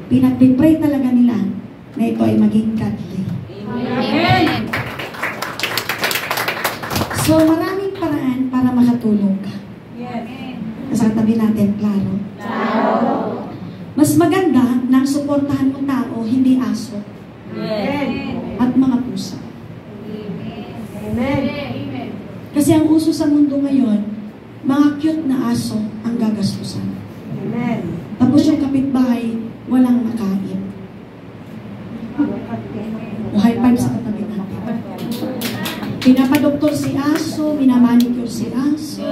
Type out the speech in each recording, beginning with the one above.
pinag-pray talaga nila na ito ay maging godly. Amen. So, maraming paraan para makatulong ka. Yes. Sa katabi natin, klaro. Klaro. Mas maganda na suportahan mo tao, hindi aso. Yes. At mga pusa. Amen. Kasi ang uso sa mundo ngayon, mga cute na aso ang gagastusan. Amen. Tapos yung kapitbahay, walang makain. O high five sa katabi natin. Pinapadoktor si aso, minamanicure si aso,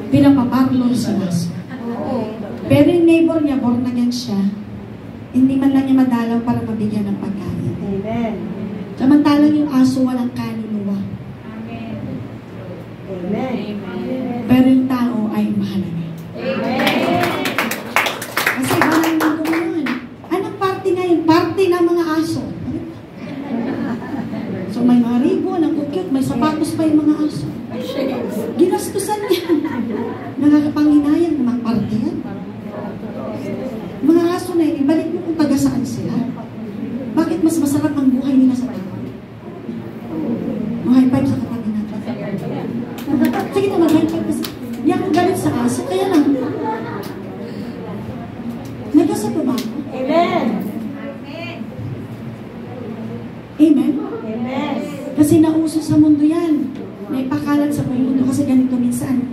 pinapaparlor si aso. Pero yung neighbor niya, born again siya, hindi man lang niya madalaw para mabigyan ng pagkain. Amen. Samantalang yung aso walang kaluluwa. Amen. Pero yung tao ay mahalaga. Amen. Kasi walang mundo ngayon. Anong party ngayon? Party ng mga aso. So may mga ribbon, ang cute, may sapatos pa yung mga aso. Ginastusan niya. Nakakapanginayang ng mga party yan. Mga aso na yun, ibalik mo kung taga saan sila. Bakit mas masarap ang buhay nila sa tao? High five sa katabi natin. Sige na, mag-high five kasi. Hindi ako galit sa aso, kaya lang. Nagkasa pa ba ako? Amen. Amen? Amen. Kasi nauso sa mundo yan. Naipakalat sa buong mundo kasi ganito minsan.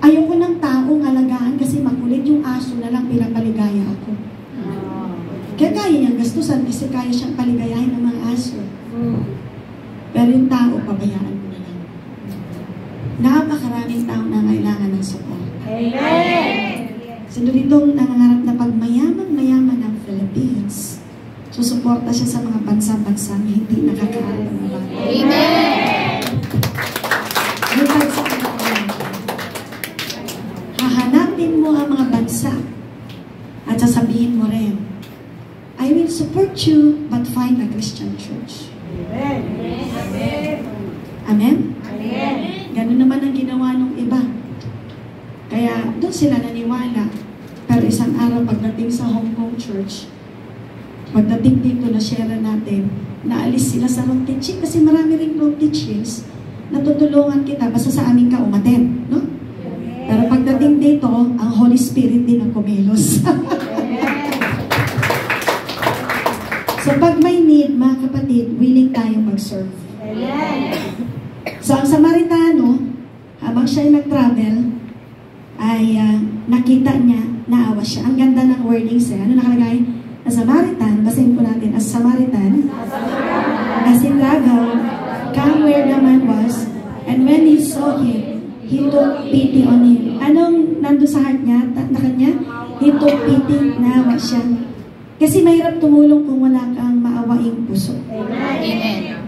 Ayoko ng taong alagaan kasi makulit yung aso na lang pinapaligaya ako. Kaya kaya niyang gastusan kasi kaya siyang paligayahin ng mga aso. Pero yung tao, pabayaan mo na lang. Napakaraming tao na kailangan ng support. Amen. Sino ditong nangangarap na pagmayaman-mayaman ng Philippines, susuporta siya sa mga bansa-bansa na hindi nakakaalam ng bagay. Amen. Hahanapin mo ang mga bansa at sasabihin mo rin, I will support you but find a Christian church. Amen. Amen? Amen. Ganun naman ang ginawa ng iba. Kaya doon sila naniwala. Pero isang araw pagdating sa Hong Kong Church, pagdating dito na share natin, naalis sila sa wrong teaching kasi marami rin wrong teachings na tutulungan kita basta sa amin ka umaten. No? Pero pagdating dito, ang Holy Spirit din ang kumilos. So pag may need, mga kapatid, willing tayong mag-serve. Amen. So ang Samaritano, habang siya nag-travel, ay nakita niya, naawa siya. Ang ganda ng wordings eh. Ano nakalagay? A Samaritan, basahin po natin, as Samaritan, as he traveled, come where the man was, and when he saw him, he took pity on him. Anong nando sa heart niya, na kanya? He took pity, naawa siya. Kasi mahirap tumulong kung wala kang maawaing puso. Amen.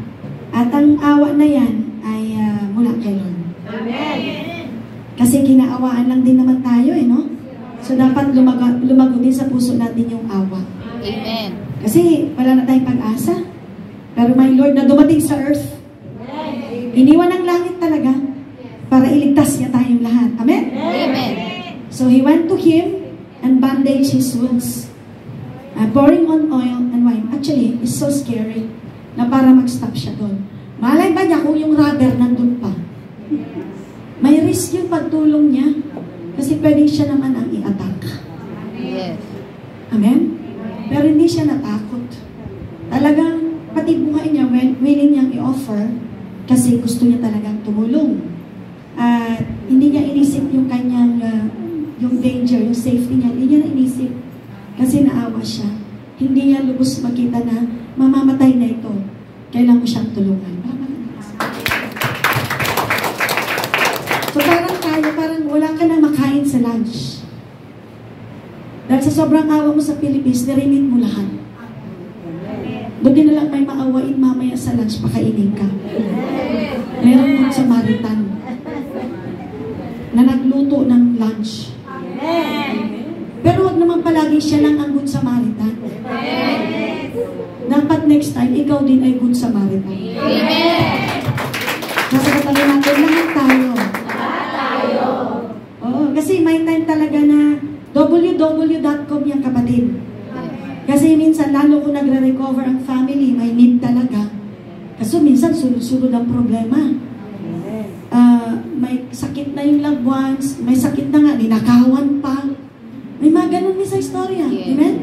At ang awa na yan ay mula kay Lord. Amen. Kasi kinaawaan lang din naman tayo eh, no? So dapat lumago din sa puso natin yung awa. Amen. Kasi wala na tayong pag-asa. Pero my Lord na dumating sa earth, iniwan ng langit talaga para iligtas niya tayong lahat. Amen? Amen. So he went to him and bandaged his wounds. Pouring on oil and wine. Actually, it's so scary na para mag-stop siya doon. Malay ba niya kung yung rubber nandun pa? May risk yung pagtulong niya kasi pwedeng siya naman ang i-attack. Yes. Amen? Pero hindi siya natakot. Talagang pati buhay niya, willing niyang i-offer kasi gusto niya talagang tumulong. At hindi niya inisip yung kanyang yung danger, yung safety niya. Hindi niya inisip kasi naawa siya. Hindi niya lubos makita na mamamatay na ito. Kailangan mo siyang tulungan. So parang tayo, parang wala ka na makain sa lunch. Dahil sa sobrang awa mo sa Philippines, nirimit mo lahat. Buti na lang may maawain mamaya sa lunch, pakainin ka. Meron Good Samaritan na nagluto ng lunch. Pero wag naman palagi siya lang ang Good Samaritan. Dapat next time, ikaw din ay Good Samaritan. Nasa katabi natin, lahat tayo. Oo, kasi may time talaga na www.com yung kapatid. Kasi minsan, lalo kung nagre-recover ang family, may need talaga. Kaso minsan, sunod-sunod ang problema. May sakit na yung loved ones, may sakit na nga, ninakawan pa. May mga ganun din sa istorya. Amen?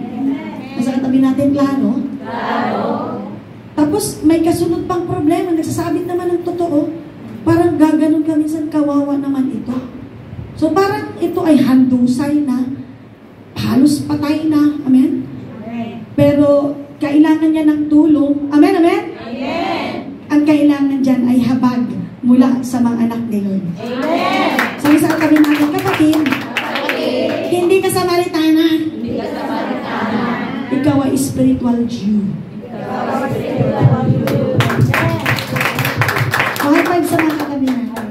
Nasa katabi natin, klaro? Klaro. Tapos, may kasunod pang problema, nagsasabit naman ng totoo. Parang gaganon ka minsan, kawawa naman ito. So, parang ito ay handusay na, halos patay na. Amen? Pero, kailangan niya ng tulong. Amen, amen? Amen. Ang kailangan dyan ay habag mula sa mga anak ni Lord. Amen. Sabi sa katabi natin, kapatid, hindi ka Samaritana. Hindi ka Samaritana. Ikaw ay spiritual Jew. Ikaw ay spiritual Jew. High five sa mga katabi natin.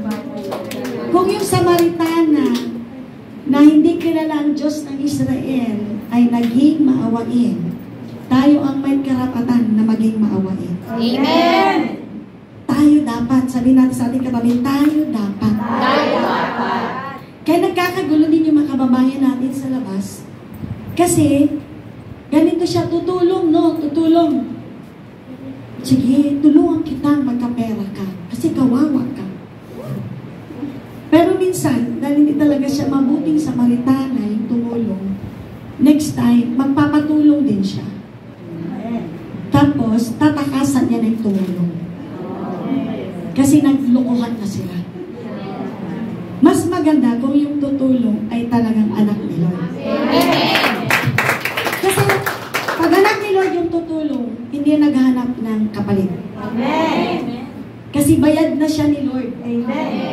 Kung yung Samaritana na hindi kilala ang Diyos ng Israel ay naging maawain, tayo ang may karapatan na maging maawain. Amen! Tayo dapat, sabi natin sa ating katabi, tayo dapat. Tayo dapat. Kaya nagkakagulo din yung mga kababayan natin sa labas. Kasi, ganito siya, tutulong, no? Tutulong. Sige, tulungan kita magkapera ka. Kasi kawawa ka. Pero minsan, dahil hindi talaga siya mabuting Samaritana yung tumulong, next time, magpapatulong din siya. Tapos, tatakasan niya na yung tumulong. Kasi naglokohan na sila. Mas maganda kung yung tutulong ay talagang anak ni Lord. Kasi, pag anak ni Lord yung tutulong, hindi naghahanap ng kapalit. Kasi bayad na siya ni Lord.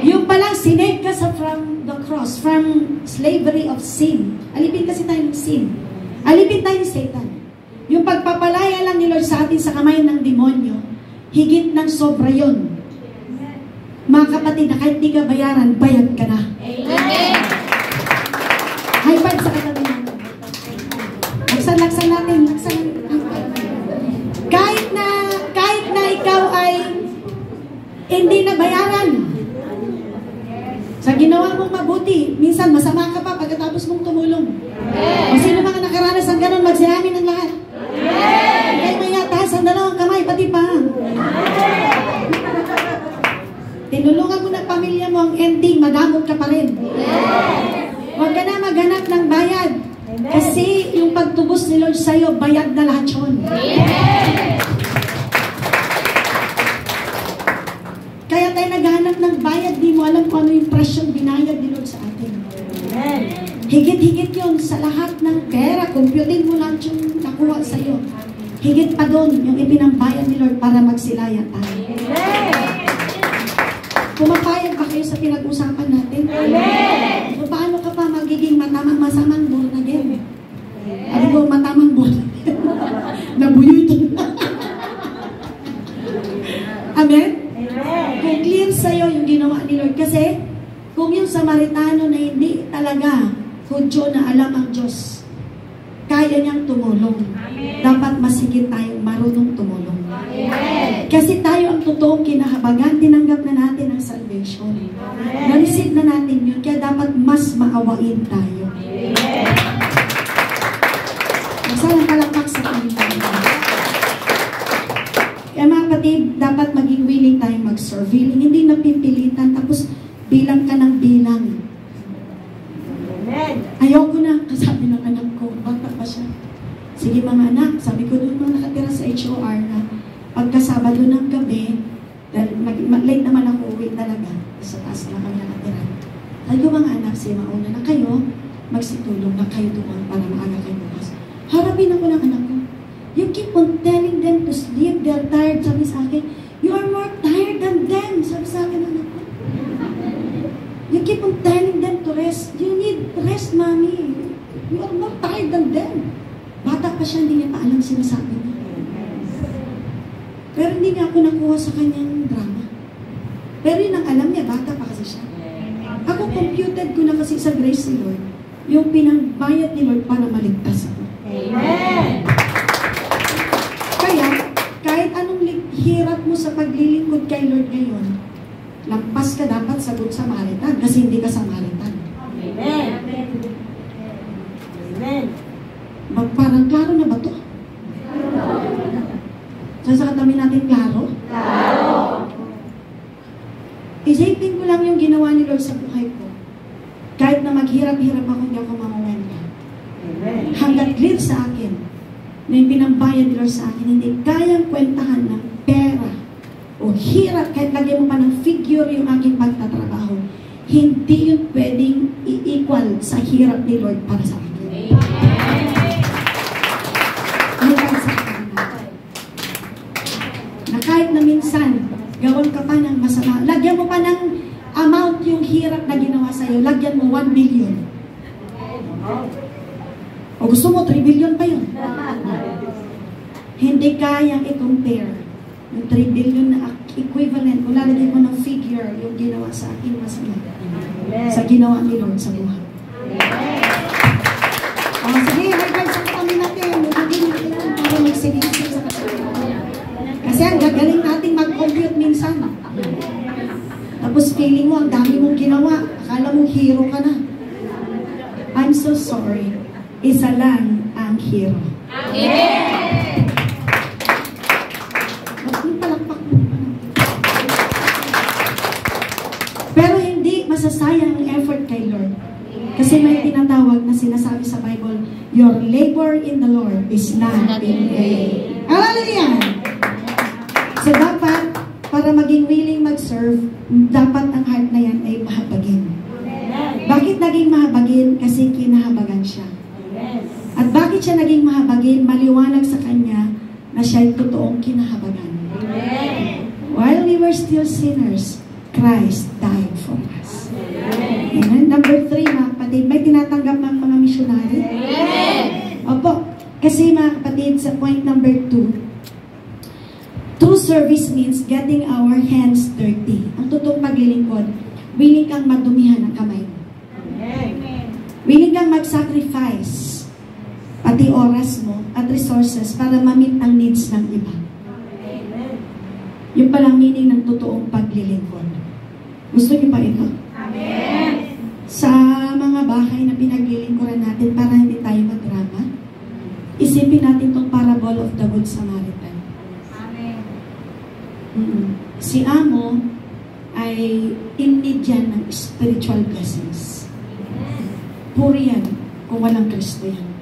Yung palang sinave ka sa from the cross, from slavery of sin. Alipin kasi tayo ng sin. Alipin tayo ni Satan. Yung pagpapalaya lang ni Lord sa atin sa kamay ng demonyo, higit ng sobra yun. Mga kapatid, na kahit di ka bayaran, bayad ka na. Amen! High five sa katabi natin. Laksan natin. Kahit na ikaw ay hindi na bayaran. Sa ginawa mong mabuti, minsan masama ka pa pagkatapos mong tumulong. O sino mga nakaranas ang ganun, magsinamin ng lahat. Kaya may taas ang dalawang kamay, pati pa. Tinulungan mo ng pamilya mo, ang ending, madamot ka pa rin. Huwag ka na maghanap ng bayad. Kasi yung pagtubos ni Lord sa'yo, bayad na lahat yun. Kaya tayo naghanap ng bayad, di mo alam kung ano yung presyong binayad ni Lord sa atin. Higit-higit yun sa lahat ng pera. Computing mo lang yung nakuha sa'yo. Higit pa doon yung ipinambayad ni Lord para magsilaya tayo. Pumapayag ba kayo sa pinag-usapan natin? Amen! So, paano ka pa magiging masamang born again? Ano po, matamang born again? Nabuyo ito. Amen? Kung clear sa'yo yung ginawa ni Lord. Kasi, kung yung Samaritano na hindi talaga Hudyo na alam ang Diyos, kaya niyang tumulong. Amen. Dapat masigit tayong marunong tumulong. Amen. Kasi tayo ang totoong kinahabagan, tinanggap na natin ang salvation. Na-receive na natin yun, kaya dapat mas maawain tayo. Amen. Masalang palakpak sa Panginoon. Kaya mga kapatid, dapat maging willing tayong mag-serve. Hindi napipilitan, tapos bilang ka ng bilang. Amen. Ayoko na, kasabi ng anak ko, bata pa siya. Sige mga anak, sabi ko doon mga nakatira sa HOR na pagkasabado ng gabi, dahil late naman ako uwi talaga, sa taas na kami nakatira. Sabi ko mga anak, sige mauna na kayo, magsitulong na kayo doon para maaga kayo bukas. Harapin ako ng anak ko. You keep on telling them to sleep, they're tired, sabi sa akin. You are more tired than them, sabi sa akin ng anak ko. You keep on telling them to rest. You need rest, mommy. You are more tired than them. Bata pa siya, hindi niya pa alam sinasabi niya. Pero hindi niya ako nakuha sa kanyang drama. Pero yun ang alam niya, bata pa kasi siya. Ako, computed ko na kasi sa grace ni Lord, yung pinangbayad ni Lord para maligtas ako. Amen! Kaya, kahit anong hirap mo sa paglilingkod kay Lord ngayon, lampas ka dapat sa Good Samaritan kasi hindi ka Samaritan. Amen! Amen! Parang klaro na ba to? Isipin ko lang yung ginawa ni Lord sa buhay ko. Kahit na maghirap-hirap ako, hindi ako mamawenta. Hanggat clear sa akin na yung pinambayad ni Lord sa akin, hindi kayang kwentahan ng pera o hirap, kahit lagyan mo pa ng figure yung aking pagtatrabaho, hindi yun pwedeng i-equal sa hirap ni Lord para sa akin. Na kahit na minsan, gawin ka pa ng masama, lagyan mo pa ng amount yung hirap na ginawa sa'yo, lagyan mo 1 billion. O gusto mo, 3 billion pa yun. Hindi kayang i-compare yung 3 billion na equivalent, kung lalagyan mo ng figure yung ginawa sa akin masama sa ginawa ni Lord sa buhay. O sige, high-five sa kami natin. Mugugin natin para magsigisip sa kasalanan. Kasi ang gagaling natin mag-compute minsan. Tapos feeling mo, ang dami mong ginawa. Akala mo hero ka na. I'm so sorry. Isa lang ang hero. Amen! Palakpak mo. Pero hindi masasayang ang effort kay Lord. Kasi may tinatawag na sinasabi sa Bible, your labor in the Lord is not in vain. Hallelujah! So dapat, para maging willing mag-serve, dapat ang heart na yan ay mahabagin. Bakit naging mahabagin? Kasi kinahabagan siya. At bakit siya naging mahabagin? Maliwanag sa kanya na siya ay totoong kinahabagan. While we were still sinners, Christ died for us. Amen. Number 3, mga kapatid, may tinatanggap ng mga misyonary? Opo. Kasi mga kapatid, sa point number 2, true service means getting our hands dirty. Ang totoong paglilingkod, willing kang madumihan ang kamay mo. Willing kang mag-sacrifice, pati oras mo at resources para ma-meet ang needs ng iba. Yung palang meaning ng totoong paglilingkod. Gusto niyo pa ito? Amen. Sa mga bahay na pinaglilingkuran natin para hindi tayo magdrama, isipin natin itong parable of the Good Samaritan. Si Amo ay in need yan ng spiritual blessings. Puro yan kung walang Kristo yan.